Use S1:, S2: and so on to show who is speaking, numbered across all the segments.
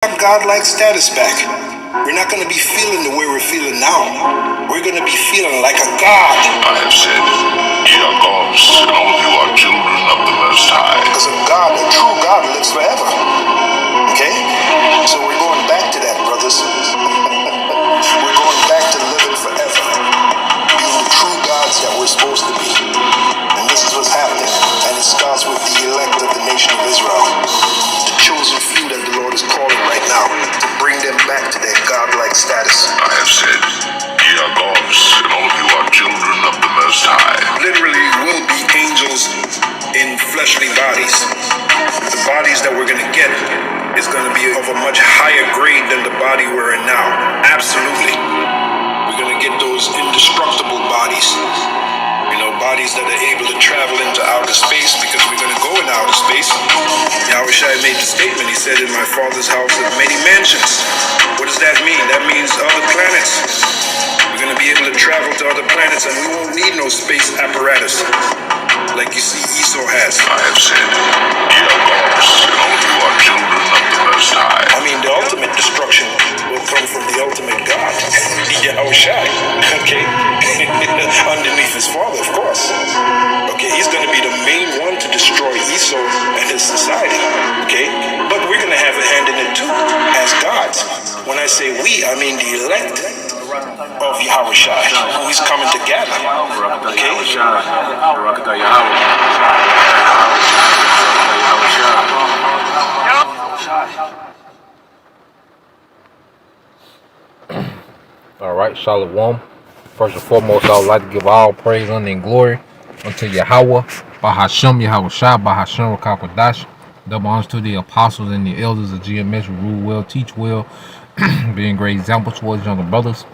S1: our godlike status back. We're not going to be feeling the way we're feeling now. We're going to be feeling like a god.
S2: I have said, ye are gods, and all of you are children of the Most High.
S1: Because a God, a true God, lives forever. Okay? So we're going back to that, brothers. We're going back to living forever, being the true gods that we're supposed to be. And this is what's happening. And it starts with the elect of the nation of Israel, the chosen few that the Lord is calling right now to bring them back to their godlike status.
S2: I have said, ye are gods, and all of you are children of the Most High.
S1: Literally will be angels in fleshly bodies. The bodies that we're going to get is going to be of a much higher grade than the body we're in now. Absolutely. We're going to get those indestructible bodies. You know, bodies that are able to travel into outer space, because we're going to go in outer space. Yahweh Shai made the statement. He said, in my Father's house are many mansions. What does that mean? That means other planets. We're going to be able to travel to other planets, and we won't need no space apparatus like you see Esau has.
S2: I have said, ye are gods, and all of you are children of the Most High.
S1: I mean, the ultimate destruction will come from the ultimate God, Yahweh Shai, okay? Underneath his father, of course. Okay, he's going to be the main one to destroy Esau and his society, okay? But we're going to have a hand in it too, as gods. When I say we, I mean the elect of Yahweh Shai, who he's coming to gather, okay?
S3: All right, Shalom. First and foremost, I would like to give all praise, honor, and glory unto Yahweh, Bahashem, Yahweh Shai, Bahashem, Rakakwadash. Double honors to the apostles and the elders of GMS who rule well, teach well, being great example towards younger brothers.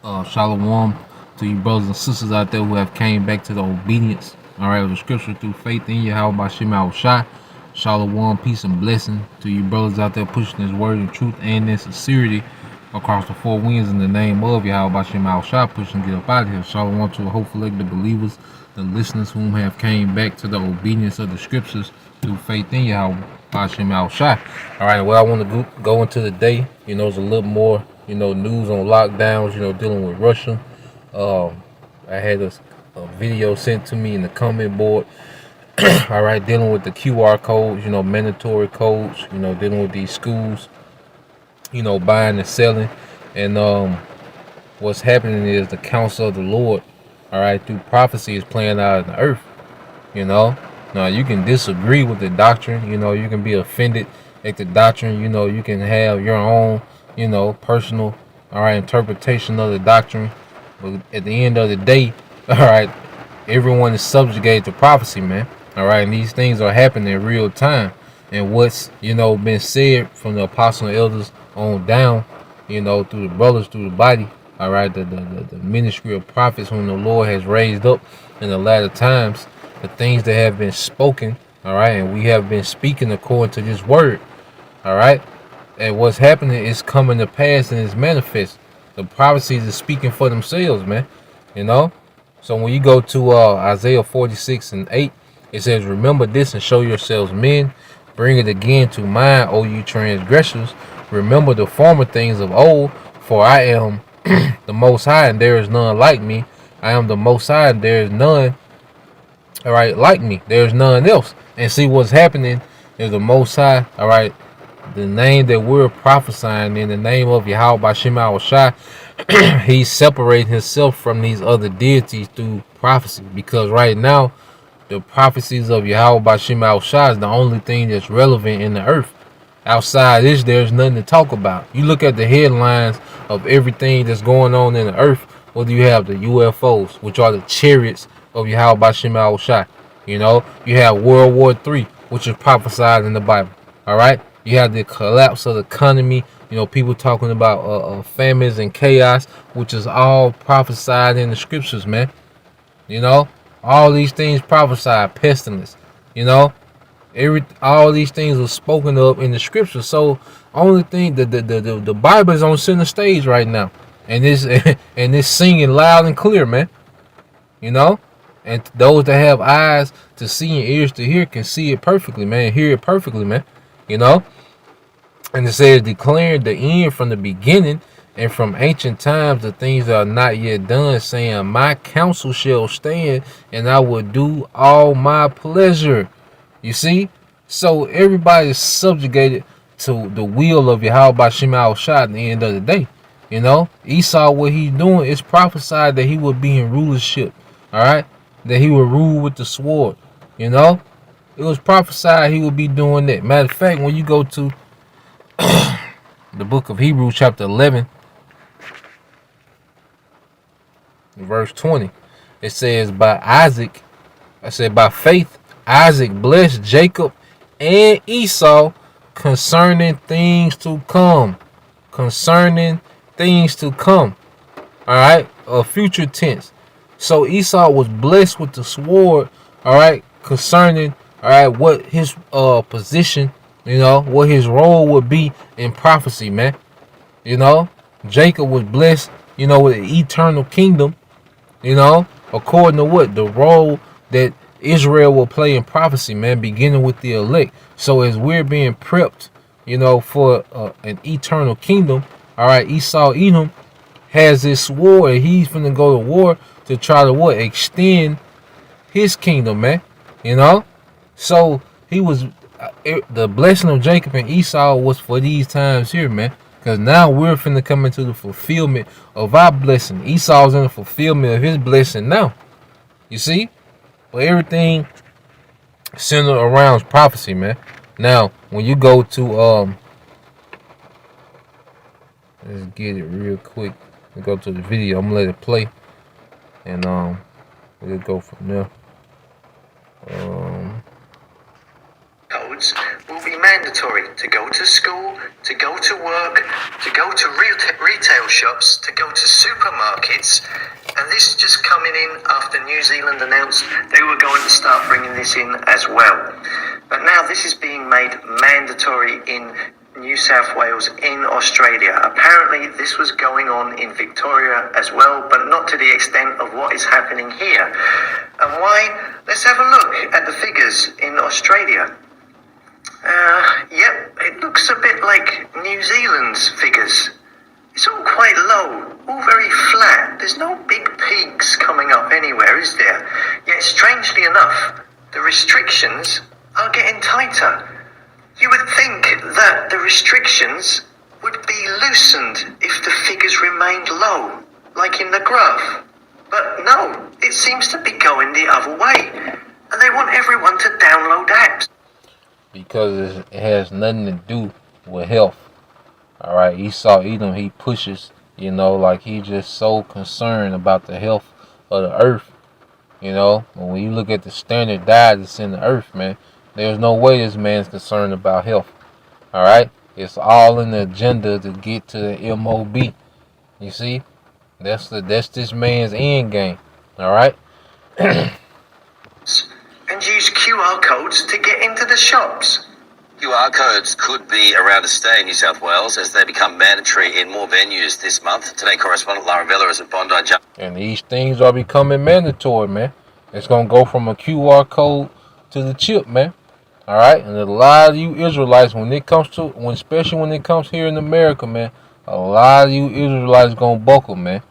S3: Shalom to you brothers and sisters out there who have came back to the obedience, all right, of the scripture through faith in Yahweh, Bahashem, Yahweh Shai. Shalom, peace and blessing to you brothers out there pushing this word in truth and in sincerity across the four winds in the name of Yahweh Bashem Al Shah, pushing get up out of here. Shalom to hopefully the believers, the listeners whom have came back to the obedience of the scriptures through faith in Yahweh Bashem Al Shah. All right, well, I want to go into the day. You know, it's a little more, you know, news on lockdowns, you know, dealing with Russia. I had a video sent to me in the comment board. All right, dealing with the QR codes, you know, mandatory codes, you know, dealing with these schools, you know, buying and selling. And what's happening is the counsel of the Lord, all right, through prophecy is playing out in the earth. You know, now you can disagree with the doctrine, you know, you can be offended at the doctrine, you know, you can have your own, you know, personal, all right, interpretation of the doctrine. But at the end of the day, all right, everyone is subjugated to prophecy, man. All right, and these things are happening in real time. And what's, you know, been said from the apostles and elders on down, you know, through the brothers, through the body, all right, the ministry of prophets whom the Lord has raised up in the latter times, the things that have been spoken, all right, and we have been speaking according to this word, all right, and what's happening is coming to pass and is manifest. The prophecies are speaking for themselves, man, you know. So when you go to Isaiah 46:8, it says, remember this and show yourselves men. Bring it again to mind, O you transgressors. Remember the former things of old, for I am the Most High, and there is none like me. I am the Most High, and there is none, all right, like me. There is none else. And see what's happening is the Most High, all right, the name that we're prophesying in the name of Yahweh Bashem Al Shai, he's separating himself from these other deities through prophecy, because right now, the prophecies of Yahweh Bashem Al Shai is the only thing that's relevant in the earth. Outside this, there's nothing to talk about. You look at the headlines of everything that's going on in the earth. What do you have? The UFOs, which are the chariots of Yahweh Bashem Al Shai. You know, you have World War III, which is prophesied in the Bible. All right, you have the collapse of the economy. You know, people talking about famines and chaos, which is all prophesied in the scriptures, man. You know. All these things prophesied, pestilence, you know, all these things are spoken of in the scriptures. So only thing the Bible is on center stage right now, and it's singing loud and clear, man. You know, and those that have eyes to see and ears to hear can see it perfectly, man. Hear it perfectly, man. You know, And it says, declaring the end from the beginning, and from ancient times the things that are not yet done, saying, my counsel shall stand, and I will do all my pleasure. You see? So everybody is subjugated to the will of Yahweh Shema Shah at the end of the day. You know, Esau, what he's doing is prophesied that he will be in rulership. All right, that he will rule with the sword. You know, it was prophesied he would be doing that. Matter of fact, when you go to the book of Hebrews, chapter 11, verse 20, it says, by faith, Isaac blessed Jacob and Esau concerning things to come. Concerning things to come. All right, a future tense. So Esau was blessed with the sword. All right, concerning what his position, what his role would be in prophecy, man. Jacob was blessed, with an eternal kingdom. According to what the role that Israel will play in prophecy, man, beginning with the elect. So as we're being prepped, for an eternal kingdom, all right, Esau Edom has this sword. He's finna go to war to try to extend his kingdom, man. So he was the blessing of Jacob and Esau was for these times here, man. Because now we're finna come into the fulfillment of our blessing. Esau's in the fulfillment of his blessing now. You see? But everything centered around prophecy, man. Now, when you go to let's get it real quick. Go to the video. I'm gonna let it play, and we'll go from there.
S4: Codes will be mandatory to go to school, to go to work, to go to retail shops, to go to supermarkets, and this is just coming in after New Zealand announced they were going to start bringing this in as well. But now this is being made mandatory in New South Wales in Australia. Apparently this was going on in Victoria as well, but not to the extent of what is happening here. And why? Let's have a look at the figures in Australia. Yep, it looks a bit like New Zealand's figures. It's all quite low, all very flat. There's no big peaks coming up anywhere, is there? Yet strangely enough, the restrictions are getting tighter. You would think that the restrictions would be loosened if the figures remained low, like in the graph. But no, it seems to be going the other way. And they want everyone to download apps.
S3: Because it has nothing to do with health. Alright, Esau Edom, he pushes, like he's just so concerned about the health of the earth. When you look at the standard diet that's in the earth, man, there's no way this man's concerned about health. Alright? It's all in the agenda to get to the M.O.B. You see? That's this man's end game. Alright?
S4: And use QR codes to get into the shops.
S5: QR codes could be around to stay in New South Wales as they become mandatory in more venues this month. Today, correspondent Lara Vella is at Bondi Junction.
S3: And these things are becoming mandatory, man. It's going to go from a QR code to the chip, man. All right? And a lot of you Israelites, especially when it comes here in America, man, a lot of you Israelites going to buckle, man.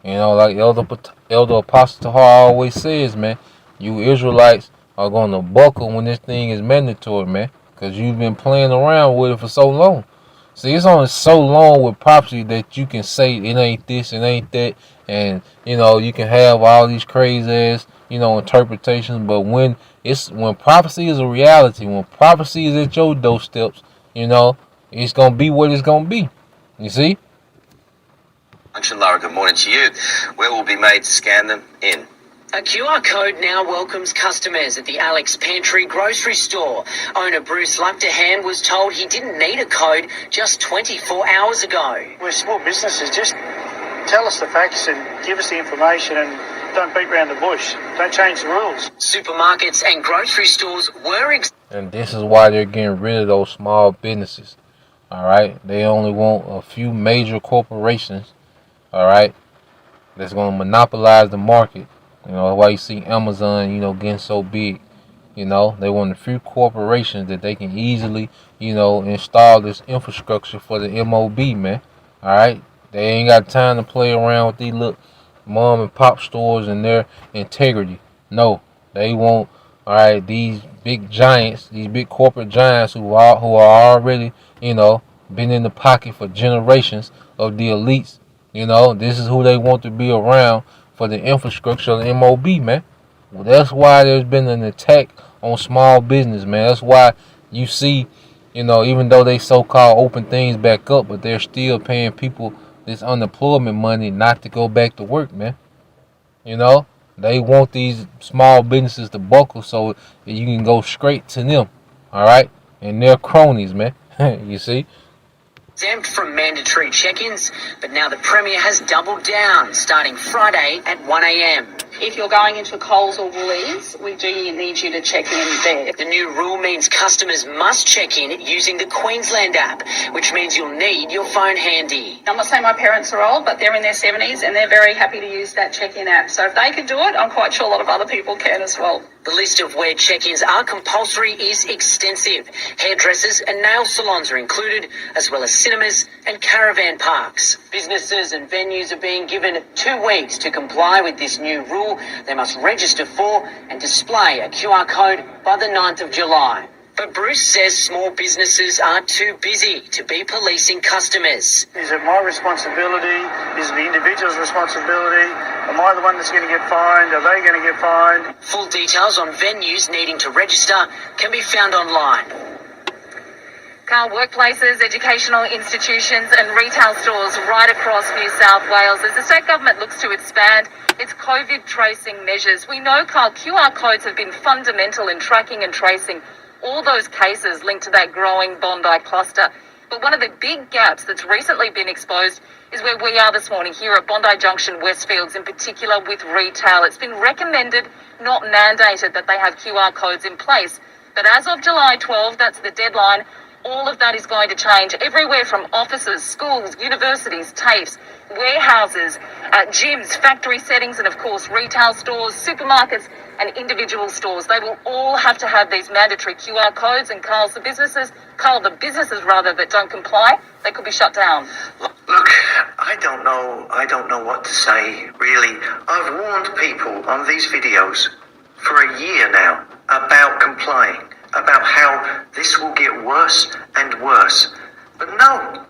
S3: Like Elder Apostle Tahar always says, man, you Israelites are going to buckle when this thing is mandatory, man. Because you've been playing around with it for so long. See, it's only so long with prophecy that you can say it ain't this, it ain't that. And, you can have all these crazy ass, interpretations. But when prophecy is a reality, when prophecy is at your doorsteps, it's going to be what it's going to be. You see?
S5: Lara, good morning to you. Where will be made to scan them in?
S6: A QR code now welcomes customers at the Alex Pantry grocery store. Owner Bruce Luckerhand was told he didn't need a code just 24 hours ago.
S7: We're small businesses. Just tell us the facts and give us the information and don't beat around the bush. Don't change the rules.
S6: Supermarkets and grocery stores were
S3: and this is why they're getting rid of those small businesses. All right? They only want a few major corporations, all right, that's going to monopolize the market. That's why you see Amazon, getting so big. They want a few corporations that they can easily install this infrastructure for the M.O.B, man. Alright? They ain't got time to play around with these little mom and pop stores and their integrity. No. They want, alright, these big giants, these big corporate giants who are already, been in the pocket for generations of the elites. This is who they want to be around for the infrastructure of the M.O.B, man. Well, that's why there's been an attack on small business, man. That's why you see, even though they so-called open things back up, but they're still paying people this unemployment money not to go back to work, man. They want these small businesses to buckle so that you can go straight to them, all right? And they're cronies, man. You see?
S6: Exempt from mandatory check-ins, but now the Premier has doubled down, starting Friday at 1 a.m.
S8: If you're going into Coles or Woolies, we do need you to check in there.
S6: The new rule means customers must check in using the Queensland app, which means you'll need your phone handy.
S8: I'm not saying my parents are old, but they're in their 70s and they're very happy to use that check-in app. So if they can do it, I'm quite sure a lot of other people can as well.
S6: The list of where check-ins are compulsory is extensive. Hairdressers and nail salons are included, as well as cinemas and caravan parks. Businesses and venues are being given 2 weeks to comply with this new rule. They must register for and display a QR code by the 9th of July. But Bruce says small businesses are too busy to be policing customers.
S7: Is it my responsibility? Is it the individual's responsibility? Am I the one that's going to get fined? Are they going to get fined?
S6: Full details on venues needing to register can be found online.
S9: Carl, workplaces, educational institutions and retail stores right across New South Wales as the state government looks to expand its COVID tracing measures. We know, Carl, QR codes have been fundamental in tracking and tracing all those cases linked to that growing Bondi cluster. But one of the big gaps that's recently been exposed is where we are this morning, here at Bondi Junction, Westfields, in particular with retail. It's been recommended, not mandated, that they have QR codes in place. But as of July 12, that's the deadline, all of that is going to change everywhere from offices, schools, universities, TAFEs, warehouses, gyms, factory settings, and of course retail stores, supermarkets and individual stores. They will all have to have these mandatory QR codes, and the businesses that don't comply, they could be shut down.
S4: Look, I don't know what to say, really. I've warned people on these videos for a year now about complying, about how this will get worse and worse. But no,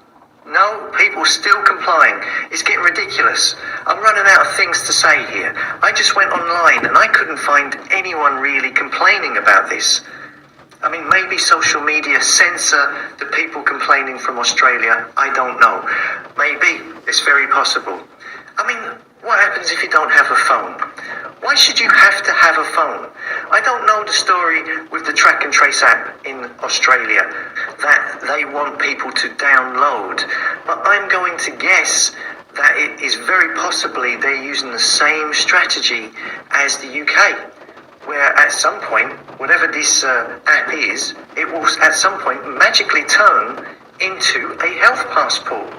S4: people still complying. It's getting ridiculous. I'm running out of things to say here. I just went online and I couldn't find anyone really complaining about this. I mean, maybe social media censor the people complaining from Australia. I don't know. Maybe. It's very possible. I mean, what happens if you don't have a phone? Why should you have to have a phone? I don't know the story with the track and trace app in Australia that they want people to download, but I'm going to guess that it is very possibly they're using the same strategy as the UK, where at some point, whatever this app is, it will at some point magically turn into a health passport,